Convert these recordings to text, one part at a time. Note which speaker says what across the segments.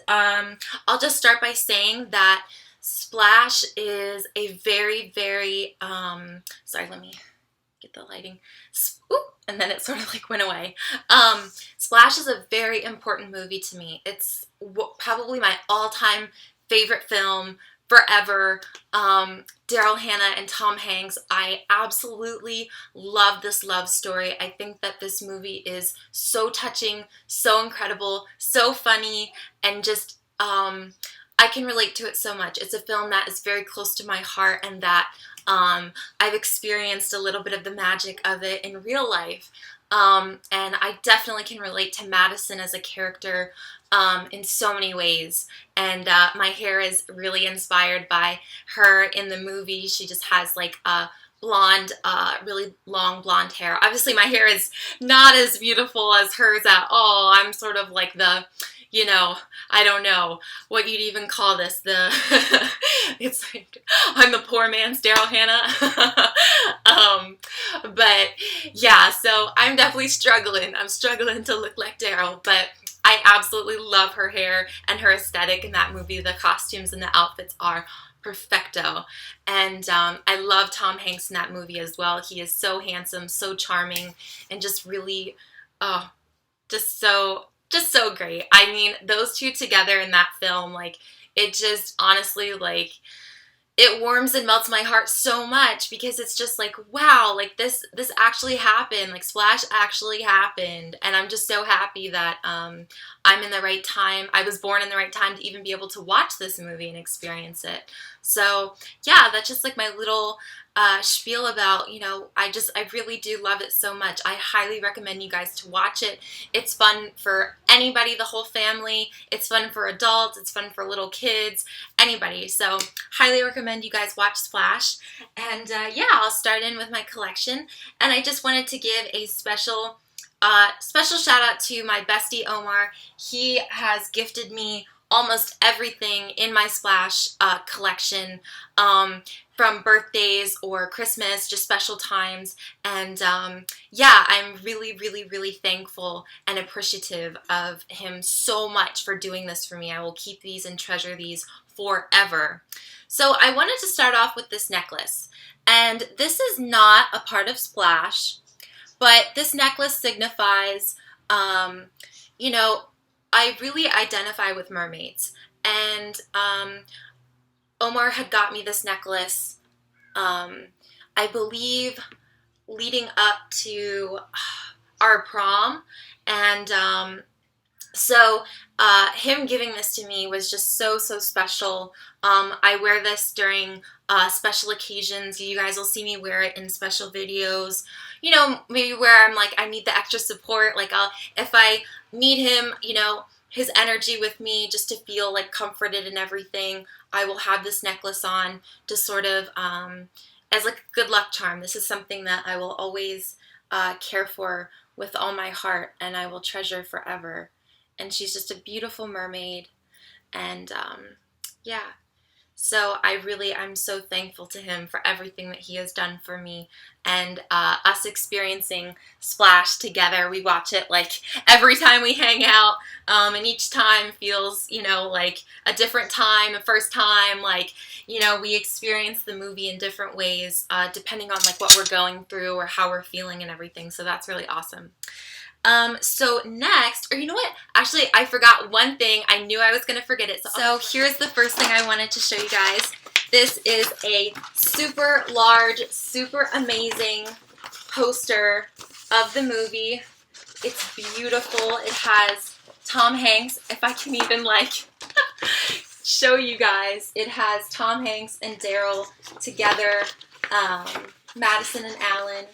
Speaker 1: I'll just start by saying that Splash is a very, very, sorry, let me get the lighting. Ooh, and then it sort of like went away. Splash is a very important movie to me. It's probably my all-time favorite film forever. Daryl Hannah and Tom Hanks, I absolutely love this love story. I think that this movie is so touching, so incredible, so funny, and just I can relate to it so much. It's a film that is very close to my heart, and that I've experienced a little bit of the magic of it in real life. And I definitely can relate to Madison as a character in so many ways. And my hair is really inspired by her in the movie. She just has like a blonde, really long blonde hair. Obviously my hair is not as beautiful as hers at all. I'm sort of like the, you know, I don't know what you'd even call this. The it's like I'm the poor man's Daryl Hannah. But yeah, so I'm definitely struggling. I'm struggling to look like Daryl, but I absolutely love her hair and her aesthetic in that movie. The costumes and the outfits are perfecto. And I love Tom Hanks in that movie as well. He is so handsome, so charming, and just really, oh, just so great. I mean, those two together in that film, like, it just honestly, like, it warms and melts my heart so much, because it's just like, wow, like this actually happened. Like Splash actually happened, and I'm just so happy that I'm in the right time. I was born in the right time to even be able to watch this movie and experience it. So yeah, that's just like my little spiel about, you know, I really do love it so much. I highly recommend you guys to watch it. It's fun for anybody, the whole family. It's fun for adults. It's fun for little kids, anybody. So highly recommend you guys watch Splash. And yeah, I'll start in with my collection. And I just wanted to give a special shout out to my bestie Omar. He has gifted me almost everything in my Splash collection, from birthdays or Christmas, just special times. And yeah, I'm really, really, really thankful and appreciative of him so much for doing this for me. I will keep these and treasure these forever. So I wanted to start off with this necklace. And this is not a part of Splash, but this necklace signifies, you know, I really identify with mermaids. And Omar had got me this necklace, I believe, leading up to our prom. And so him giving this to me was just so, so special. I wear this during special occasions. You guys will see me wear it in special videos. You know, maybe where I'm like, I need the extra support. Like, if I need him, you know, his energy with me, just to feel like comforted and everything, I will have this necklace on to sort of, as like a good luck charm. This is something that I will always care for with all my heart, and I will treasure forever. And she's just a beautiful mermaid. And yeah, so I'm so thankful to him for everything that he has done for me. And us experiencing Splash together, we watch it like every time we hang out, and each time feels, you know, like a different time, a first time. Like, you know, we experience the movie in different ways, depending on like what we're going through or how we're feeling and everything. So that's really awesome. So next, or you know what? Actually, I forgot one thing. I knew I was going to forget it. So here's the first thing I wanted to show you guys. This is a super large, super amazing poster of the movie. It's beautiful. It has Tom Hanks. If I can even like show you guys, it has Tom Hanks and Daryl together, Madison and Alan,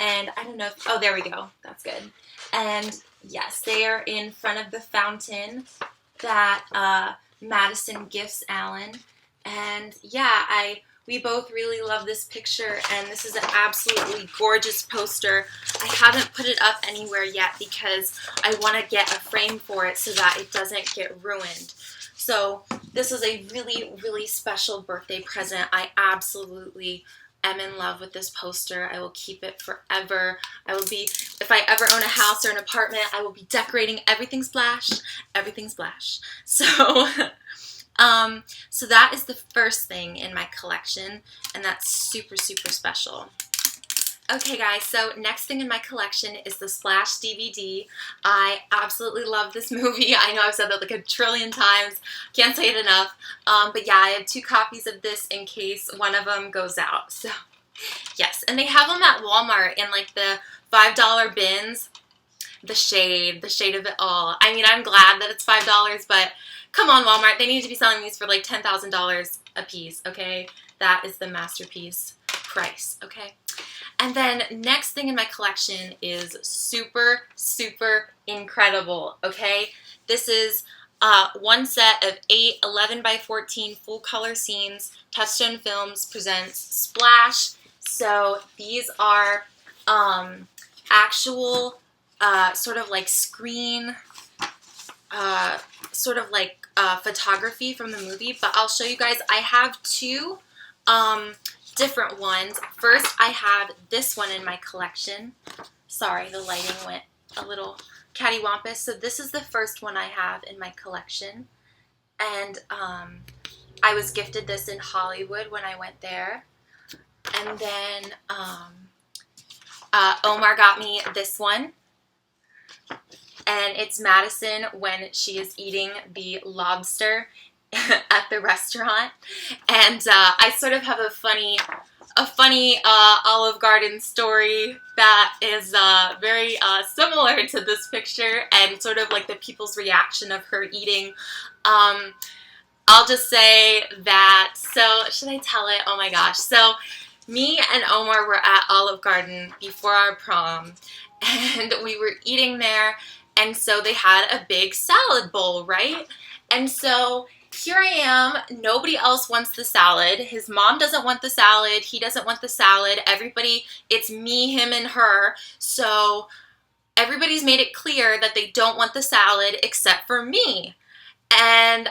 Speaker 1: and I don't know if, oh, there we go. That's good. And yes, they are in front of the fountain that Madison gifts Alan. And yeah, we both really love this picture, and this is an absolutely gorgeous poster. I haven't put it up anywhere yet because I want to get a frame for it so that it doesn't get ruined. So this is a really, really special birthday present. I absolutely am in love with this poster. I will keep it forever. I will be, if I ever own a house or an apartment, I will be decorating everything Splash, everything Splash. So, so that is the first thing in my collection, and that's super, super special. Okay guys, so next thing in my collection is the Splash DVD. I absolutely love this movie. I know I've said that like a trillion times. Can't say it enough. But yeah, I have 2 copies of this in case one of them goes out. So yes, and they have them at Walmart in like the $5 bins. The shade of it all. I mean, I'm glad that it's $5, but come on Walmart, they need to be selling these for like $10,000 a piece, okay? That is the masterpiece price, okay? And then next thing in my collection is super, super incredible, okay? This is one set of 8 11x14 full color scenes. Touchstone Films presents Splash. So these are actual sort of like screen, sort of like photography from the movie, but I'll show you guys. I have 2 different ones. First, I have this one in my collection. Sorry, the lighting went a little cattywampus. So this is the first one I have in my collection. And I was gifted this in Hollywood when I went there. And then Omar got me this one. And it's Madison when she is eating the lobster at the restaurant, and I sort of have a funny Olive Garden story that is very similar to this picture, and sort of like the people's reaction of her eating. I'll just say that, so should I tell it? Oh my gosh. So me and Omar were at Olive Garden before our prom, and we were eating there, and so they had a big salad bowl, right? And so here I am, nobody else wants the salad. His mom doesn't want the salad, he doesn't want the salad. Everybody, it's me, him, and her. So everybody's made it clear that they don't want the salad except for me. And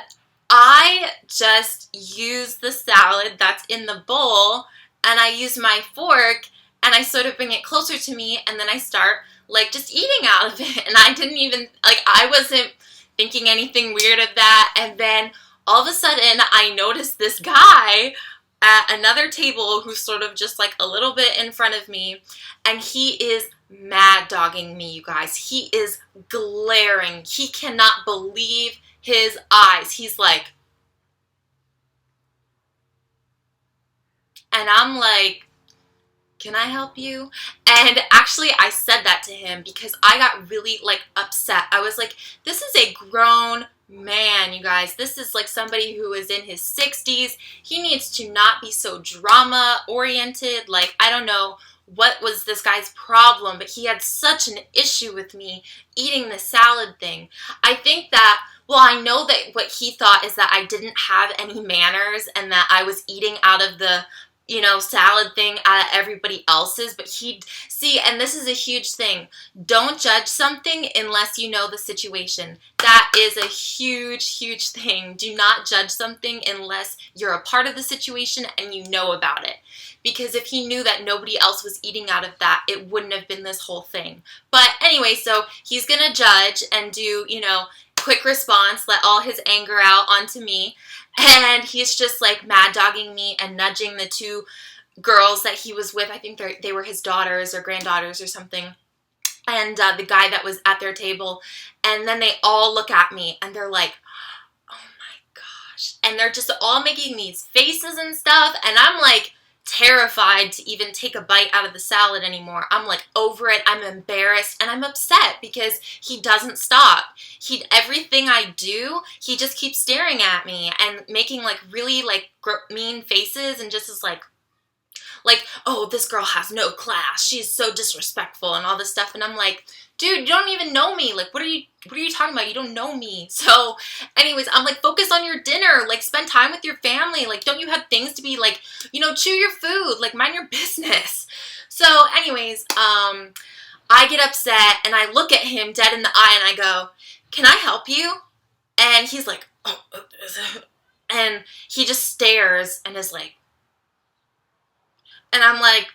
Speaker 1: I just use the salad that's in the bowl, and I use my fork, and I sort of bring it closer to me, and then I start like just eating out of it. And I didn't even, like, I wasn't thinking anything weird of that. And then all of a sudden I noticed this guy at another table who's sort of just like a little bit in front of me, and he is mad dogging me, you guys. He is glaring. He cannot believe his eyes. He's like, and I'm like, can I help you? And actually I said that to him because I got really like upset. I was like, this is a grown man, you guys. This is like somebody who is in his 60s. He needs to not be so drama oriented. Like, I don't know what was this guy's problem, but he had such an issue with me eating the salad thing. I think that, well, I know that what he thought is that I didn't have any manners and that I was eating out of the, you know, salad thing out of everybody else's, but he'd see, and this is a huge thing. Don't judge something unless you know the situation. That is a huge, huge thing. Do not judge something unless you're a part of the situation and you know about it. Because if he knew that nobody else was eating out of that, it wouldn't have been this whole thing. But anyway, so he's gonna judge and do, you know, quick response, let all his anger out onto me. And he's just like mad dogging me and nudging the 2 girls that he was with. I think they were his daughters or granddaughters or something. And the guy that was at their table. And then they all look at me and they're like, oh my gosh. And they're just all making these faces and stuff. And I'm like terrified to even take a bite out of the salad anymore. I'm like over it. I'm embarrassed and I'm upset because he doesn't stop. Everything I do, he just keeps staring at me and making like really like mean faces and just is like, oh, this girl has no class. She's so disrespectful and all this stuff. And I'm like, dude, you don't even know me. Like, what are you talking about? You don't know me. So anyways, I'm like, focus on your dinner. Like, spend time with your family. Like, don't you have things to be like, you know, chew your food. Like, mind your business. So anyways, I get upset and I look at him dead in the eye and I go, can I help you? And he's like, oh, and he just stares and is like, And I'm like,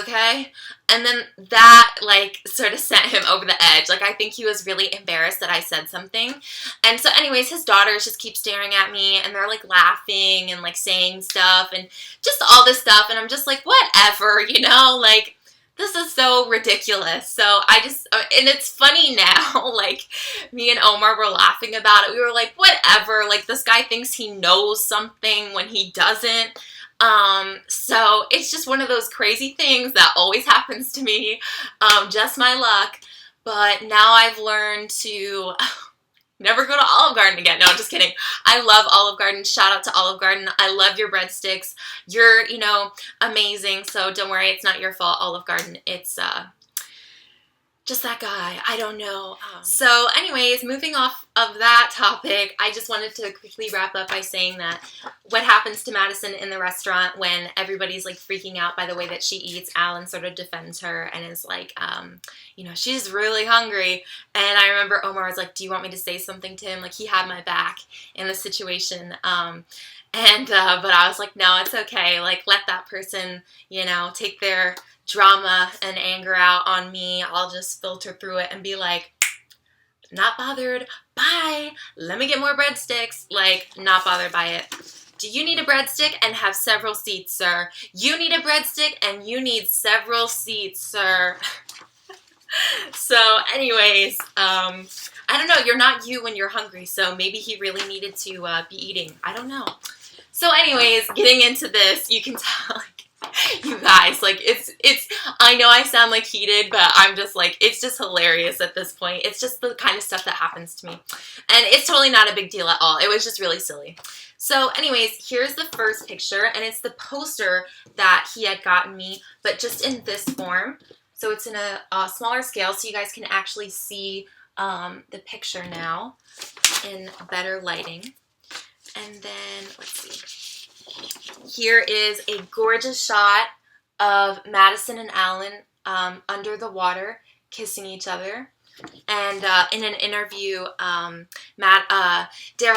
Speaker 1: okay. And then that, like, sort of sent him over the edge. Like, I think he was really embarrassed that I said something. And so anyways, his daughters just keep staring at me, and they're, like, laughing and, like, saying stuff and just all this stuff. And I'm just like, whatever, you know, like, this is so ridiculous. So I just, and it's funny now, like, me and Omar were laughing about it. We were like, whatever, like, this guy thinks he knows something when he doesn't. So it's just one of those crazy things that always happens to me. Just my luck. But now I've learned to never go to Olive Garden again. No, I'm just kidding. I love Olive Garden. Shout out to Olive Garden. I love your breadsticks. You're, you know, amazing. So don't worry, it's not your fault, Olive Garden. It's, just that guy. I don't know. So anyways, moving off of that topic, I just wanted to quickly wrap up by saying that what happens to Madison in the restaurant when everybody's like freaking out by the way that she eats, Alan sort of defends her and is like, you know, she's really hungry. And I remember Omar was like, do you want me to say something to him? Like, he had my back in the situation. But I was like, no, it's okay. Like, let that person, you know, take their drama and anger out on me. I'll just filter through it and be like, not bothered. Bye. Let me get more breadsticks. Like, not bothered by it. Do you need a breadstick and have several seats, sir? You need a breadstick and you need several seats, sir. So anyways, I don't know. You're not you when you're hungry. So maybe he really needed to be eating. I don't know. So anyways, getting into this, you can tell, like, you guys, like, it's, I know I sound, like, heated, but I'm just, like, it's just hilarious at this point. It's just the kind of stuff that happens to me. And it's totally not a big deal at all. It was just really silly. So anyways, here's the first picture, and it's the poster that he had gotten me, but just in this form. So it's in a smaller scale, so you guys can actually see the picture now in better lighting. And then, let's see, here is a gorgeous shot of Madison and Alan under the water, kissing each other. And in an interview, Daryl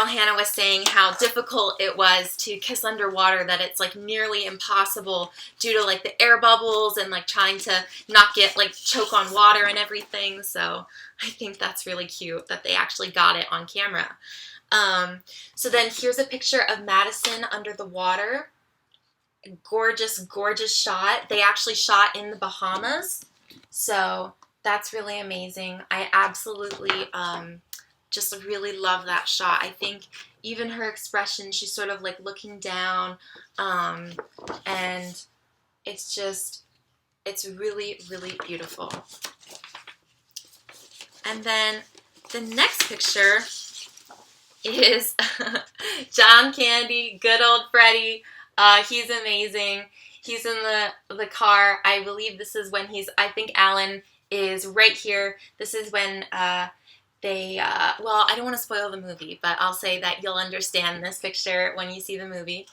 Speaker 1: Hannah was saying how difficult it was to kiss underwater, that it's, like, nearly impossible due to, like, the air bubbles and, like, trying to not get, like, choke on water and everything. So I think that's really cute that they actually got it on camera. So then here's a picture of Madison under the water. Gorgeous, gorgeous shot. They actually shot in the Bahamas. So that's really amazing. I absolutely just really love that shot. I think even her expression, she's sort of like looking down, and it's just, it's really, really beautiful. And then the next picture is John Candy, good old Freddie. He's amazing. He's in the car. I believe this is when I think Alan is right here. This is when well, I don't want to spoil the movie, but I'll say that you'll understand this picture when you see the movie.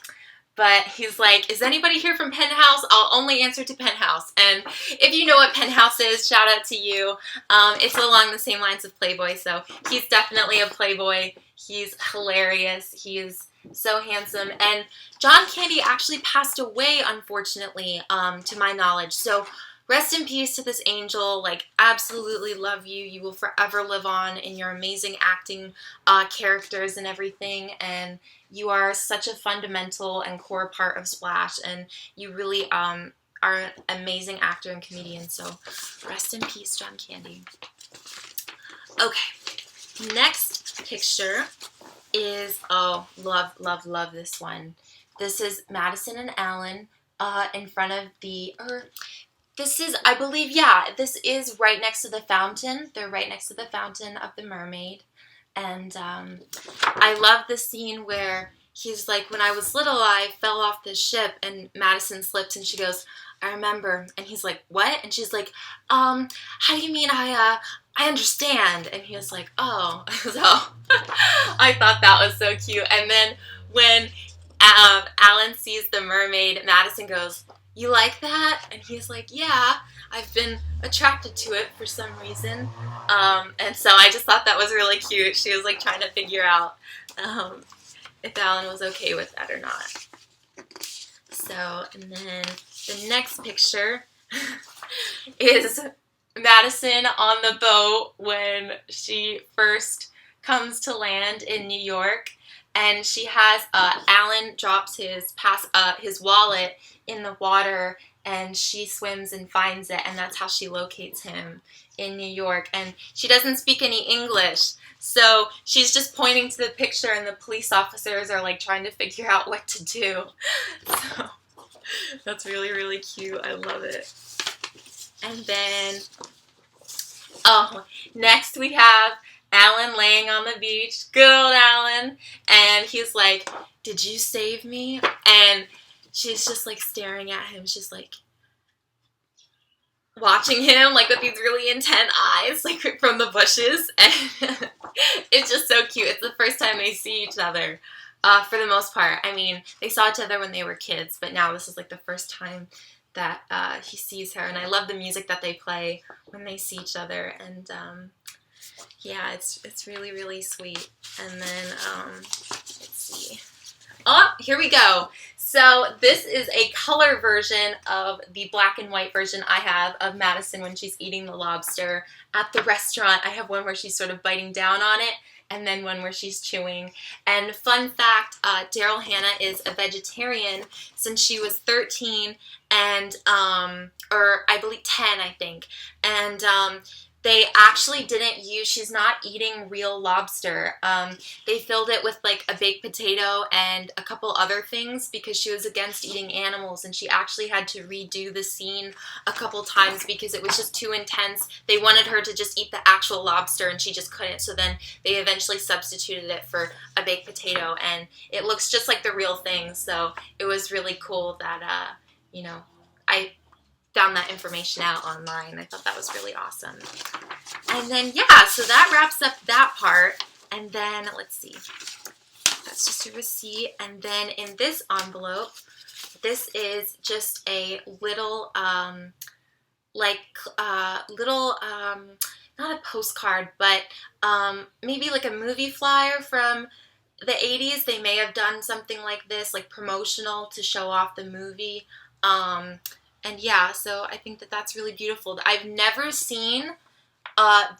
Speaker 1: But he's like, is anybody here from Penthouse? I'll only answer to Penthouse. And if you know what Penthouse is, shout out to you. It's along the same lines of Playboy, so he's definitely a Playboy. He's hilarious. He's so handsome. And John Candy actually passed away, unfortunately, to my knowledge. So rest in peace to this angel. Like, absolutely love you. You will forever live on in your amazing acting characters and everything. And you are such a fundamental and core part of Splash. And you really are an amazing actor and comedian. So rest in peace, John Candy. Okay. Next picture is, oh, love, love, love this one. This is Madison and Alan in front of this is, I believe, yeah, this is right next to the fountain. They're right next to the fountain of the mermaid. And I love the scene where he's like, when I was little, I fell off this ship, and Madison slipped, and she goes, I remember. And he's like, what? And she's like, how do you mean I understand? And he was like, oh. So I thought that was so cute. And then when Alan sees the mermaid, Madison goes, you like that? And he's like, yeah, I've been attracted to it for some reason. And so I just thought that was really cute. She was like trying to figure out if Alan was okay with that or not. So, and then the next picture is Madison on the boat when she first comes to land in New York, and she has Alan drops his wallet in the water, and she swims and finds it, and that's how she locates him in New York. And she doesn't speak any English, so she's just pointing to the picture, and the police officers are like trying to figure out what to do. So that's really, really cute. I love it. And then, oh, next we have Alan laying on the beach. Good old Alan. And he's like, "Did you save me?" And she's just like staring at him. She's like watching him like with these really intent eyes, like from the bushes. And it's just so cute. It's the first time they see each other. For the most part. I mean, they saw each other when they were kids, but now this is like the first time that he sees her. And I love the music that they play when they see each other. And yeah, it's really, really sweet. And then, let's see. Oh, here we go. So this is a color version of the black and white version I have of Madison when she's eating the lobster at the restaurant. I have one where she's sort of biting down on it, and then one where she's chewing. And fun fact, Daryl Hannah is a vegetarian since she was 13 and, or I believe 10, I think. And they actually didn't use, she's not eating real lobster. They filled it with like a baked potato and a couple other things because she was against eating animals, and she actually had to redo the scene a couple times because it was just too intense. They wanted her to just eat the actual lobster and she just couldn't, so then they eventually substituted it for a baked potato, and it looks just like the real thing. So it was really cool that, you know, I found that information out online. I thought that was really awesome. And then, yeah, so that wraps up that part. And then, let's see. That's just a receipt. And then in this envelope, this is just a little, not a postcard, but maybe like a movie flyer from the 80s. They may have done something like this, like promotional to show off the movie. And yeah, so I think that that's really beautiful. I've never seen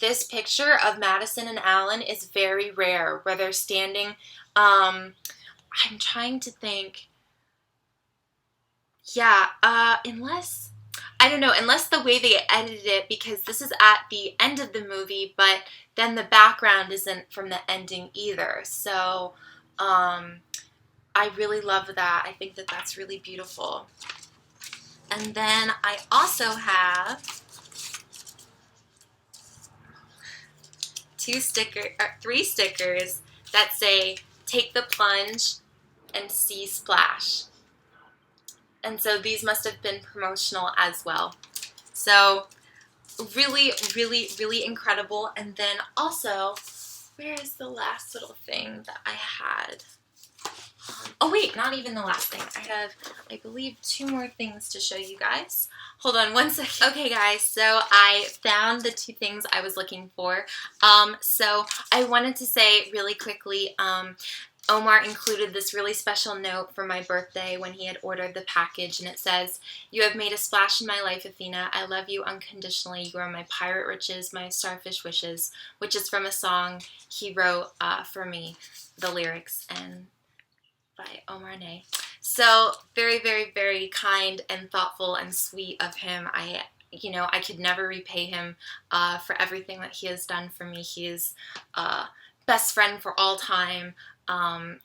Speaker 1: this picture of Madison and Alan. Is very rare where they're standing. I'm trying to think. Yeah, unless, I don't know, unless the way they edited it, because this is at the end of the movie, but then the background isn't from the ending either. So I really love that. I think that that's really beautiful. And then I also have three stickers that say, "Take the plunge" and "See splash." And so these must have been promotional as well. So really, really, really incredible. And then also, where is the last little thing that I had? Oh wait, not even the last thing. I have, I believe, 2 more things to show you guys. Hold on one second. Okay guys, so I found the 2 things I was looking for. So I wanted to say really quickly, Omar included this really special note for my birthday when he had ordered the package, and it says, "You have made a splash in my life, Athena. I love you unconditionally. You are my pirate riches, my starfish wishes," which is from a song he wrote for me, the lyrics, and by Omar Ney. So very, very, very kind and thoughtful and sweet of him. I could never repay him for everything that he has done for me. He is best friend for all time.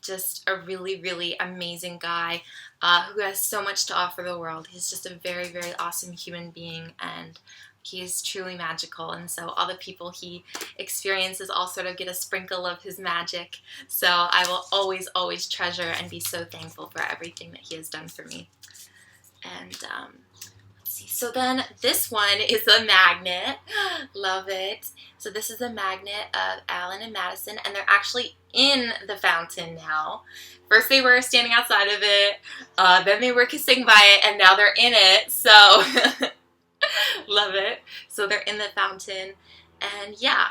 Speaker 1: Just a really, really amazing guy who has so much to offer the world. He's just a very, very awesome human being, and he is truly magical. And so all the people he experiences all sort of get a sprinkle of his magic. So I will always, always treasure and be so thankful for everything that he has done for me. And let's see. So then this one is a magnet. Love it. So this is a magnet of Alan and Madison, and they're actually in the fountain now. First they were standing outside of it, then they were kissing by it, and now they're in it. So love it. So they're in the fountain, and yeah.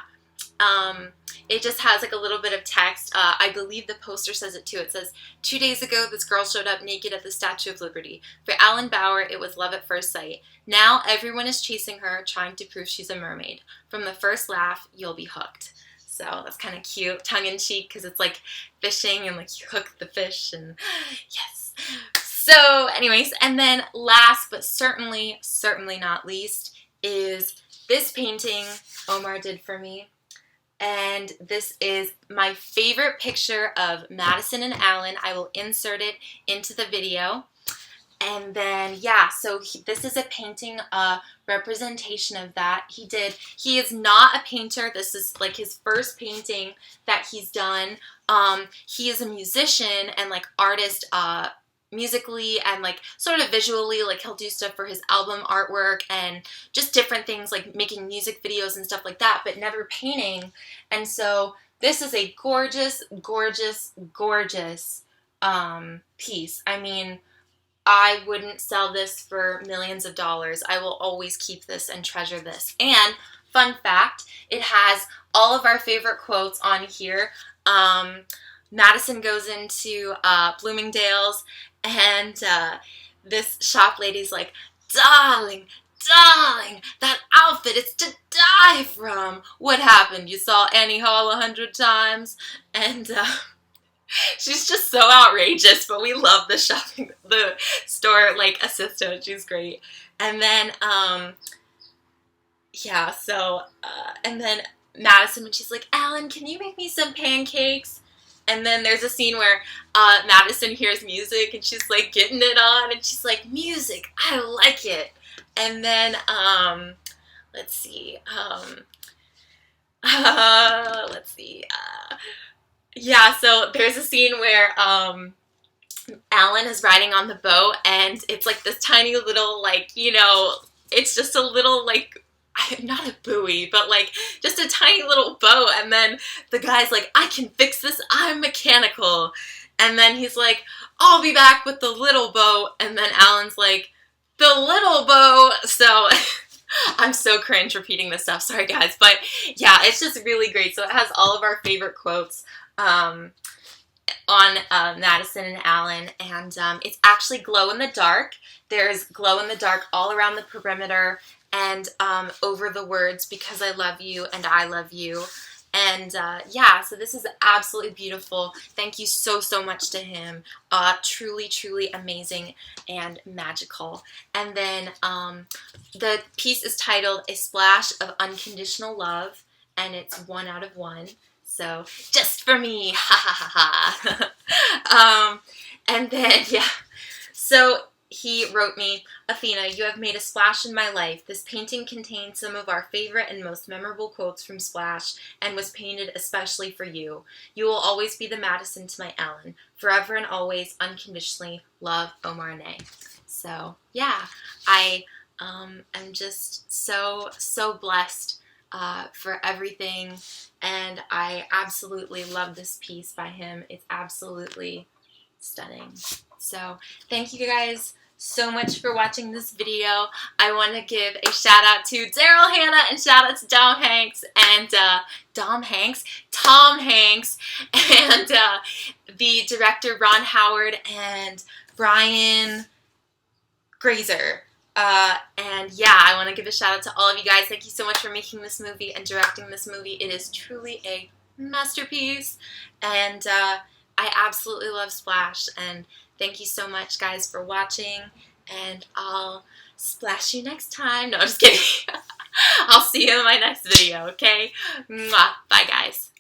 Speaker 1: it just has like a little bit of text. I believe the poster says it too. It says, 2 days ago, this girl showed up naked at the Statue of Liberty. For Alan Bauer, it was love at first sight. Now everyone is chasing her, trying to prove she's a mermaid. From the first laugh, you'll be hooked. So that's kind of cute, tongue-in-cheek, because it's like fishing and like you hook the fish and yes. So anyways, and then last but certainly not least is this painting Omar did for me. And this is my favorite picture of Madison and Alan. I will insert it into the video. And then, yeah, so this is a painting, representation of that. He is not a painter. This is like his first painting that he's done. He is a musician and like artist, musically and like sort of visually. Like he'll do stuff for his album artwork and just different things like making music videos and stuff like that, but never painting. And so this is a gorgeous, gorgeous, gorgeous piece. I mean, I wouldn't sell this for millions of dollars. I will always keep this and treasure this. And fun fact, it has all of our favorite quotes on here. Madison goes into Bloomingdale's and this shop lady's like, darling, darling, that outfit, it's to die from. What happened? You saw Annie Hall 100 times? And she's just so outrageous, but we love the store like assistant. She's great. And then, yeah, so, and then Madison, when she's like, Alan, can you make me some pancakes? And then there's a scene where Madison hears music and she's like getting it on and she's like, music, I like it. And then, let's see, yeah, so there's a scene where Alan is riding on the boat and it's like this tiny little, like, you know, it's just a little like, not a buoy, but like just a tiny little boat. And then the guy's like, I can fix this, I'm mechanical. And then he's like, I'll be back with the little boat. And then Alan's like, the little boat. So I'm so cringe repeating this stuff, sorry guys, but yeah, it's just really great. So it has all of our favorite quotes on Madison and Alan, and it's actually glow in the dark. There's glow in the dark all around the perimeter and over the words, because I love you and I love you. And yeah, so this is absolutely beautiful. Thank you so much to him. Truly, truly amazing and magical. And then the piece is titled A Splash of Unconditional Love, and it's 1 out of 1. So just for me, ha ha ha ha. And then, yeah, so he wrote me, Athena, you have made a splash in my life. This painting contains some of our favorite and most memorable quotes from Splash and was painted especially for you. You will always be the Madison to my Alan. Forever and always, unconditionally, love, Omar and A. So, yeah, I am just so blessed for everything, and I absolutely love this piece by him. It's absolutely stunning. So, thank you guys so much for watching this video. I want to give a shout out to Daryl Hannah and shout out to Tom Hanks and Tom Hanks and the director Ron Howard and Brian Grazer. And yeah, I want to give a shout out to all of you guys. Thank you so much for making this movie and directing this movie. It is truly a masterpiece, and I absolutely love Splash, and thank you so much, guys, for watching, and I'll splash you next time. No, I'm just kidding. I'll see you in my next video, okay? Mwah. Bye, guys.